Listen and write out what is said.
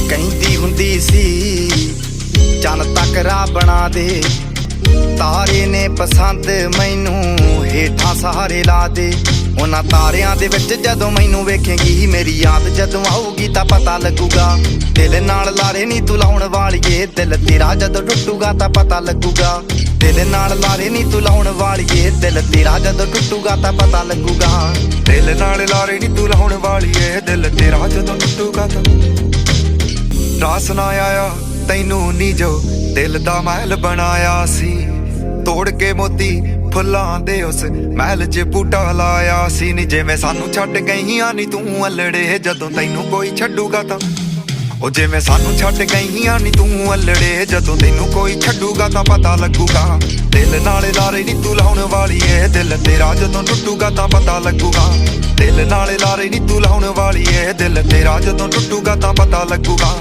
ਕਹਿੰਦੀ ਹੁੰਦੀ ਸੀ ਚੰਨ ਤੱਕ ਰਾਹ ਬਣਾ ਦੇ, ਤਾਰੇ ਨੇ ਪਸੰਦ ਮੈਨੂੰ ਹੇਠਾਂ ਸਹਾਰੇ ਲਾ ਦੇ। ਉਹਨਾਂ ਤਾਰਿਆਂ ਦੇ ਵਿੱਚ ਜਦੋਂ ਮੈਨੂੰ ਵੇਖੇਂਗੀ, ਮੇਰੀ ਯਾਦ ਜਦੋਂ ਆਊਗੀ ਤਾਂ ਪਤਾ ਲੱਗੂਗਾ। ਦਿਲ ਨਾਲ ਲਾਰੇ ਨੀ ਤੂੰ ਲਾਉਣ ਵਾਲੀਏ, ਦਿਲ ਤੇਰਾ ਜਦੋਂ ਟੁੱਟੂਗਾ ਤਾਂ ਪਤਾ ਲੱਗੂਗਾ। ਦਿਲ ਨਾਲ ਲਾਰੇ ਨੀ ਤੂੰ ਲਾਉਣ ਵਾਲੀਏ, ਦਿਲ ਤੇਰਾ ਜਦੋਂ ਟੁੱਟੂਗਾ ਤਾਂ ਪਤਾ ਲੱਗੂਗਾ। ਦਿਲ ਨਾਲ ਲਾਰੇ ਨੀ ਤੂੰ ਲਾਉਣ ਵਾਲੀਏ, ਦਿਲ ਤੇਰਾ ਜਦੋਂ ਟੁੱਟੂਗਾ ਤਾਂ। ਰਾਸ ਨਾ ਆਇਆ ਤੈਨੂੰ ਨੀ ਜੋ ਦਿਲ ਦਾ ਮਹਿਲ ਬਣਾਇਆ ਸੀ, ਤੋੜ ਕੇ ਮੋਤੀ ਫੁੱਲਾਂ ਦੇ ਉਸ ਮਹਿਲ 'ਚ ਬੂਟਾ ਲਾਇਆ ਸੀ। ਨੀ ਜਿਵੇਂ ਸਾਨੂੰ ਛੱਡ ਗਈਆਂ ਨੀ ਤੂੰ ਅਲੜੇ, ਜਦੋਂ ਤੈਨੂੰ ਕੋਈ ਛੱਡੂਗਾ ਤਾਂ। ਉਹ ਜਿਵੇਂ ਸਾਨੂੰ ਛੱਡ ਗਈਆਂ ਨੀ ਤੂੰ ਅਲੜੇ, ਜਦੋਂ ਤੈਨੂੰ ਕੋਈ ਛੱਡੂਗਾ ਤਾਂ ਪਤਾ ਲੱਗੂਗਾ। ਦਿਲ ਨਾਲ ਲਾਰੇ ਨੀ ਤੂੰ ਲਾਉਣ ਵਾਲੀਏ, ਦਿਲ ਤੇਰਾ ਜਦੋਂ ਟੁੱਟੂਗਾ ਤਾਂ ਪਤਾ ਲੱਗੂਗਾ। ਦਿਲ ਨਾਲ ਲਾਰੇ ਨੀ ਤੂੰ ਲਾਉਣ ਵਾਲੀਏ, ਦਿਲ ਤੇਰਾ ਜਦੋਂ ਟੁੱਟੂਗਾ ਤਾਂ ਪਤਾ ਲੱਗੂਗਾ।